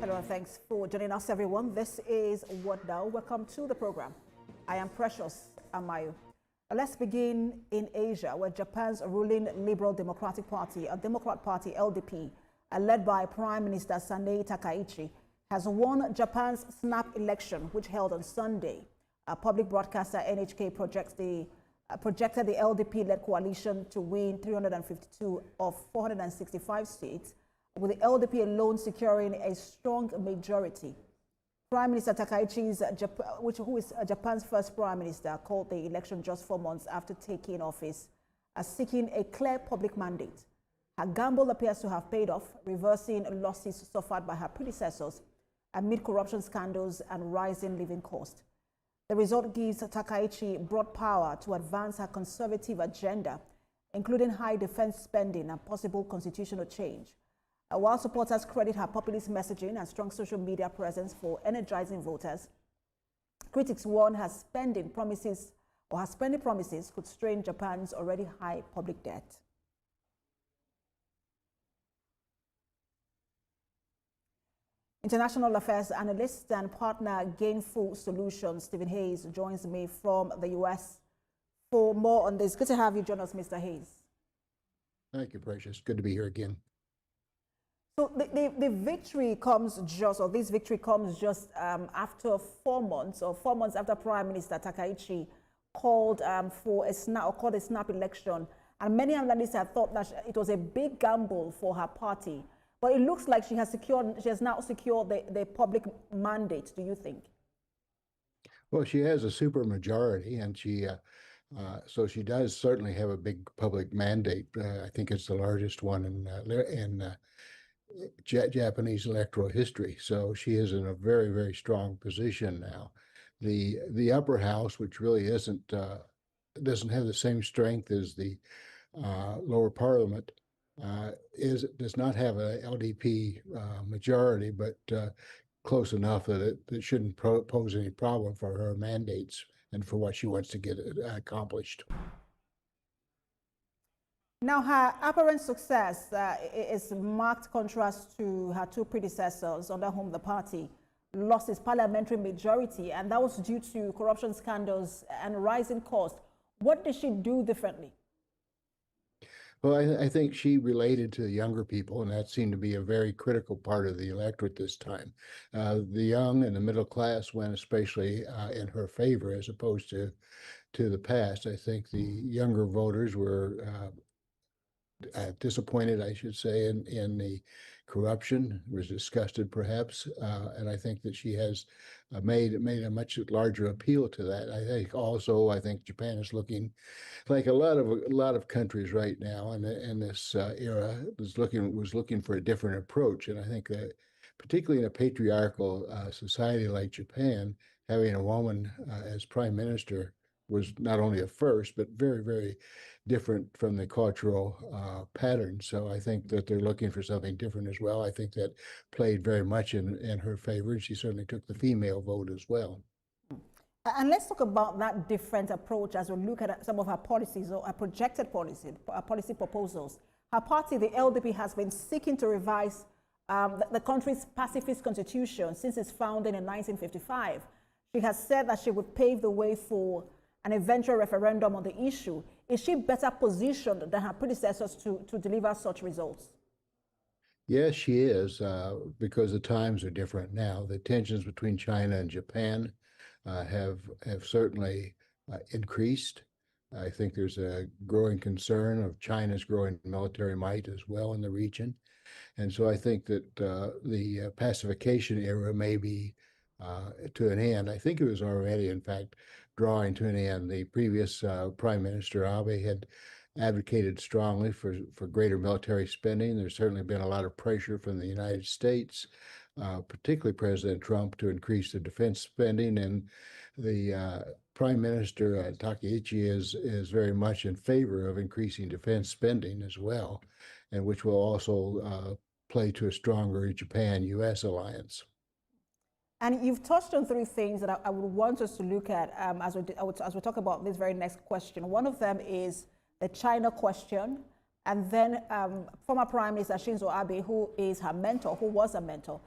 Hello and thanks for joining us, everyone. This is What Now. Welcome to the program. I am Precious Amayo. Let's begin in Asia, where Japan's ruling Liberal Democratic Party, a Democrat Party, LDP, led by Prime Minister Sanae Takaichi, has won Japan's snap election, which held on Sunday. Public broadcaster NHK projected the LDP-led coalition to win 352 of 465 seats, with the LDP alone securing a strong majority. Prime Minister Takaichi, who is Japan's first prime minister, called the election just 4 months after taking office, as seeking a clear public mandate. Her gamble appears to have paid off, reversing losses suffered by her predecessors amid corruption scandals and rising living costs. The result gives Takaichi broad power to advance her conservative agenda, including high defense spending and possible constitutional change. While supporters credit her populist messaging and strong social media presence for energizing voters, critics warn her spending promises could strain Japan's already high public debt. International affairs analyst and partner Gainful Solutions, Stephen Hayes, joins me from the U.S. for more on this. Good to have you join us, Mr. Hayes. Thank you, Precious. Good to be here again. So the victory comes just, or this victory comes just after 4 months, or 4 months after Prime Minister Takaichi called for a snap election, and many analysts have thought that it was a big gamble for her party. But it looks like she has now secured the public mandate. Do you think? Well, she has a super majority, and so she does certainly have a big public mandate. I think it's the largest one in Japanese electoral history. So she is in a very, very strong position now. The upper house, which really doesn't have the same strength as the lower parliament, does not have a LDP majority, but close enough that it shouldn't pose any problem for her mandates and for what she wants to get accomplished. Now, her apparent success is marked contrast to her two predecessors, under whom the party lost its parliamentary majority, and that was due to corruption scandals and rising costs. What did she do differently? Well, I think she related to the younger people, and that seemed to be a very critical part of the electorate this time. The young and the middle class went especially in her favor as opposed to the past. I think the younger voters were disappointed, I should say, in the corruption, was disgusted perhaps, and I think that she has made a much larger appeal to that. I think Japan is looking like a lot of countries right now in this era was looking for a different approach, and I think that particularly in a patriarchal society like Japan, having a woman as prime minister was not only a first, but very, very different from the cultural pattern. So I think that they're looking for something different as well. I think that played very much in her favor. She certainly took the female vote as well. And let's talk about that different approach as we look at some of her policies or her projected policy proposals. Her party, the LDP, has been seeking to revise the country's pacifist constitution since its founding in 1955. She has said that she would pave the way for an eventual referendum on the issue. Is she better positioned than her predecessors to deliver such results? Yes, she is, because the times are different now. The tensions between China and Japan have certainly increased. I think there's a growing concern of China's growing military might as well in the region. And so I think that the pacification era may be to an end. I think it was already, in fact, drawing to an end. The previous Prime Minister Abe had advocated strongly for greater military spending. There's certainly been a lot of pressure from the United States, particularly President Trump, to increase the defense spending. And the Prime Minister Takaichi is very much in favor of increasing defense spending as well, and which will also play to a stronger Japan-U.S. alliance. And you've touched on three things that I would want us to look at as we talk about this very next question. One of them is the China question, and then former Prime Minister Shinzo Abe, who is her mentor, who was a mentor,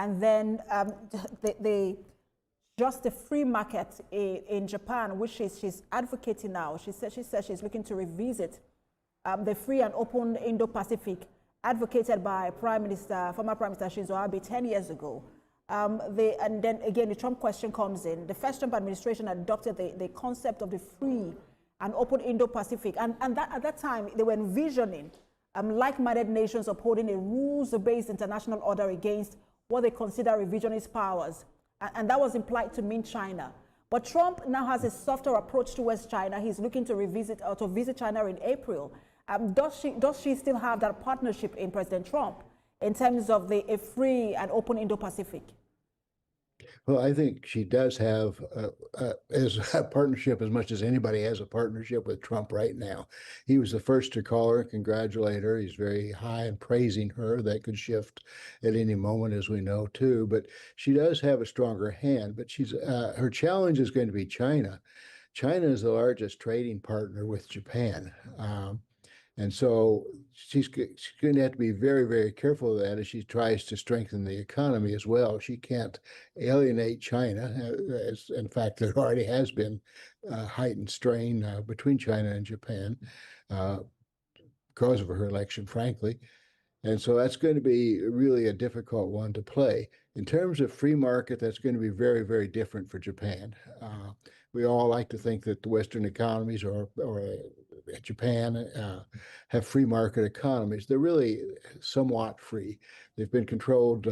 and then just the free market in Japan, which she's advocating now. She says she's looking to revisit the free and open Indo-Pacific advocated by former Prime Minister Shinzo Abe 10 years ago. And then again, the Trump question comes in. The first Trump administration adopted the concept of the free and open Indo-Pacific. And at that time, they were envisioning like-minded nations upholding a rules-based international order against what they consider revisionist powers. And that was implied to mean China. But Trump now has a softer approach towards China. He's looking to visit China in April. Does she still have that partnership in President Trump in terms of a free and open Indo-Pacific? Well, I think she does have a partnership as much as anybody has a partnership with Trump right now. He was the first to call her and congratulate her. He's very high in praising her. That could shift at any moment, as we know, too. But she does have a stronger hand. But her challenge is going to be China. China is the largest trading partner with Japan. And so she's going to have to be very, very careful of that as she tries to strengthen the economy as well. She can't alienate China. As, in fact, there already has been heightened strain between China and Japan because of her election, frankly. And so that's going to be really a difficult one to play. In terms of free market, that's going to be very, very different for Japan. We all like to think that the Western economies or Japan have free market economies. They're really somewhat free. They've been controlled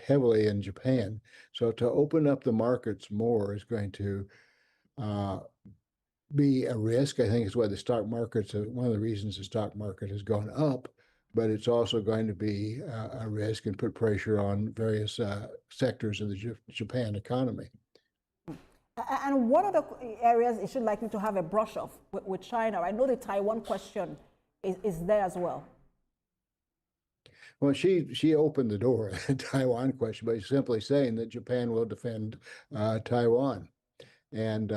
heavily in Japan. So to open up the markets more is going to be a risk. I think it's why the stock markets, one of the reasons the stock market has gone up, but it's also going to be a risk and put pressure on various sectors of the Japan economy. And what other areas is she likely to have a brush off with China? I know the Taiwan question is there as well. Well, she opened the door, the Taiwan question, by simply saying that Japan will defend Taiwan. And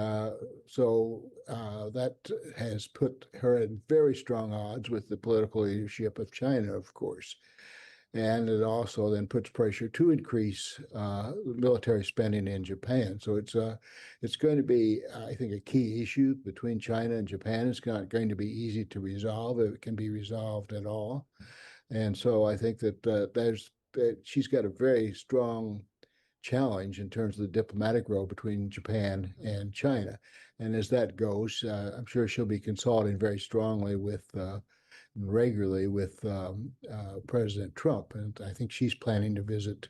so that has put her in very strong odds with the political leadership of China, of course. And it also then puts pressure to increase military spending in Japan. So it's going to be, I think, a key issue between China and Japan. It's not going to be easy to resolve, if it can be resolved at all. And so I think that she's got a very strong challenge in terms of the diplomatic role between Japan and China. And as that goes, I'm sure she'll be consulting very strongly regularly with President Trump. And I think she's planning to visit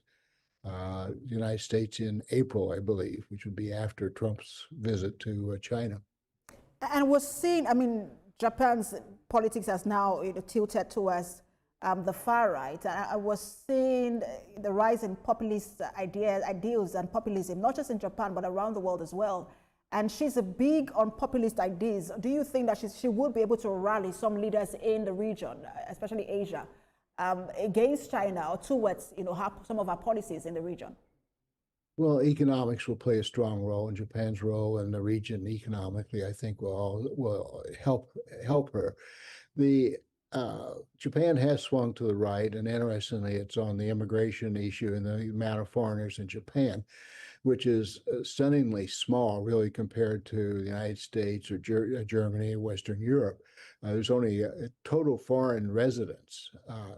the United States in April, I believe, which would be after Trump's visit to China. And we're seeing, I mean, Japan's politics has now tilted towards the far right. I was seeing the rise in populist ideals and populism, not just in Japan, but around the world as well. And she's big on populist ideas. Do you think that she would be able to rally some leaders in the region, especially Asia, against China or towards some of her policies in the region? Well, economics will play a strong role, and Japan's role in the region economically, I think, will help her. Japan has swung to the right, and interestingly, it's on the immigration issue and the amount of foreigners in Japan, which is stunningly small, really, compared to the United States or Germany or Western Europe. There's only total foreign residents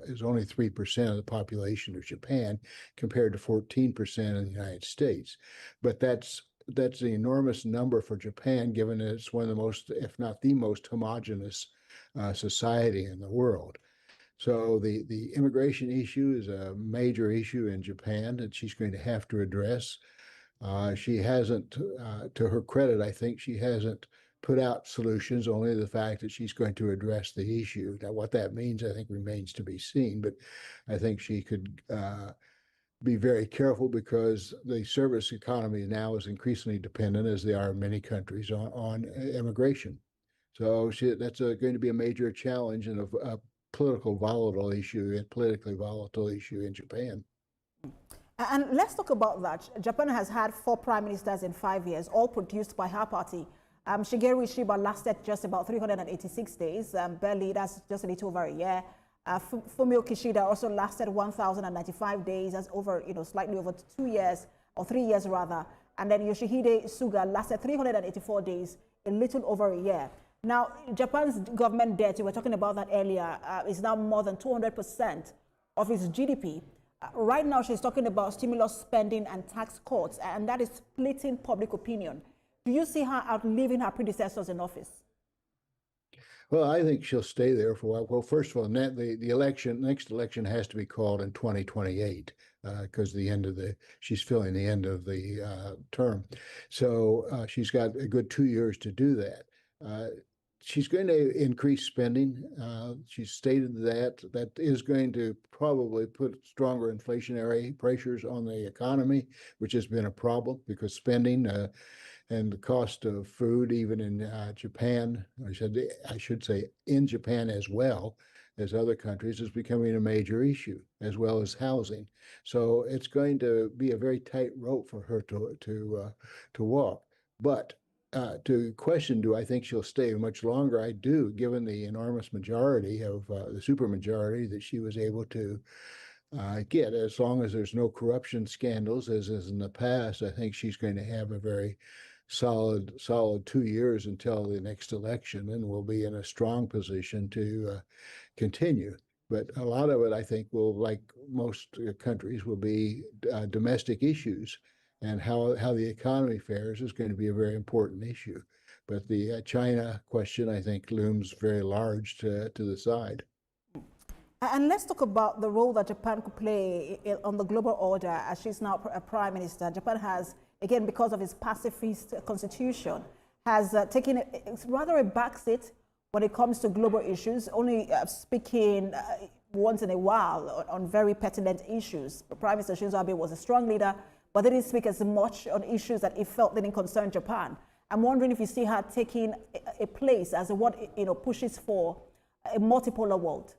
is only 3% of the population of Japan, compared to 14% in the United States. But that's an enormous number for Japan, given that it's one of the most, if not the most, homogenous society in the world. So the immigration issue is a major issue in Japan that she's going to have to address. She hasn't, to her credit, I think she hasn't put out solutions, only the fact that she's going to address the issue. Now, what that means, I think, remains to be seen, but I think she could be very careful, because the service economy now is increasingly dependent, as they are in many countries, on immigration. So that's going to be a major challenge and a politically volatile issue in Japan. And let's talk about that. Japan has had 4 prime ministers in 5 years, all produced by her party. Shigeru Ishiba lasted just about 386 days, barely, that's just a little over a year. Fumio Kishida also lasted 1,095 days. That's over, slightly over 2 years, or 3 years rather. And then Yoshihide Suga lasted 384 days, a little over a year. Now, Japan's government debt, we were talking about that earlier, is now more than 200% of its GDP. Right now, she's talking about stimulus spending and tax cuts, and that is splitting public opinion. Do you see her outliving her predecessors in office? Well, I think she'll stay there for a while. Well, first of all, the next election has to be called in 2028 because she's filling the end of the term. So she's got a good 2 years to do that. She's going to increase spending. She's stated that is going to probably put stronger inflationary pressures on the economy, which has been a problem because spending and the cost of food, even in Japan, I should say in Japan as well as other countries, is becoming a major issue, as well as housing. So it's going to be a very tight rope for her to walk. But to question, do I think she'll stay much longer? I do, given the enormous majority of the supermajority that she was able to get. As long as there's no corruption scandals, as is in the past, I think she's going to have a very solid 2 years until the next election, and will be in a strong position to continue. But a lot of it, I think, will, like most countries, will be domestic issues, and how the economy fares is going to be a very important issue. But the China question, I think, looms very large to the side. And let's talk about the role that Japan could play on the global order as she's now a prime minister. Japan has, again, because of its pacifist constitution, has taken rather a backseat when it comes to global issues, only speaking once in a while on very pertinent issues. Prime Minister Shinzo Abe was a strong leader, but they didn't speak as much on issues that he felt didn't concern Japan. I'm wondering if you see her taking a place as what pushes for a multipolar world.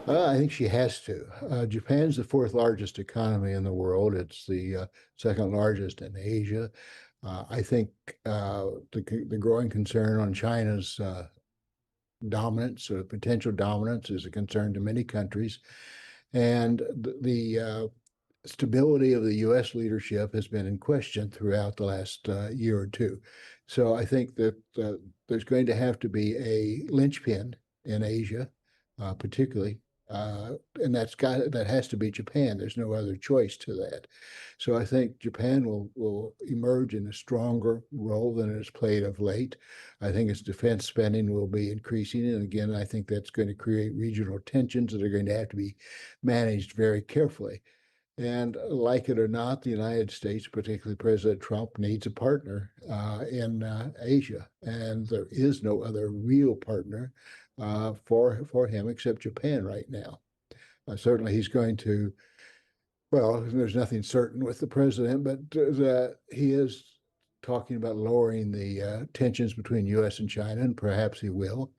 I think she has to. Japan's the fourth largest economy in the world. It's the second largest in Asia. I think the growing concern on China's dominance or potential dominance is a concern to many countries. And the stability of the U.S. leadership has been in question throughout the last year or two. So I think that there's going to have to be a linchpin in Asia, particularly, and that has to be Japan. There's no other choice to that. So I think Japan will emerge in a stronger role than it has played of late. I think its defense spending will be increasing, and again, I think that's going to create regional tensions that are going to have to be managed very carefully. And like it or not, the United States, particularly President Trump, needs a partner in Asia, and there is no other real partner for him except Japan right now. Certainly, he's going to. Well, there's nothing certain with the president, but he is talking about lowering the tensions between U.S. and China, and perhaps he will.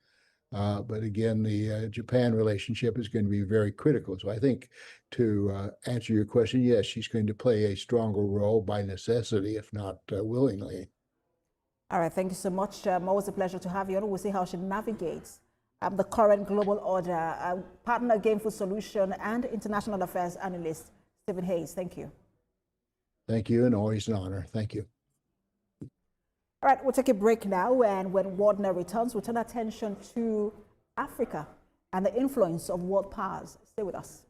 But again, the Japan relationship is going to be very critical. So I think, to answer your question, yes, she's going to play a stronger role by necessity, if not willingly. All right, thank you so much. Always a pleasure to have you on. We'll see how she navigates the current global order. Partner Gameful Solution and International Affairs Analyst Stephen Hayes, thank you. Thank you, and always an honor. Thank you. All right, we'll take a break now, and when Wardner returns, we'll turn attention to Africa and the influence of world powers. Stay with us.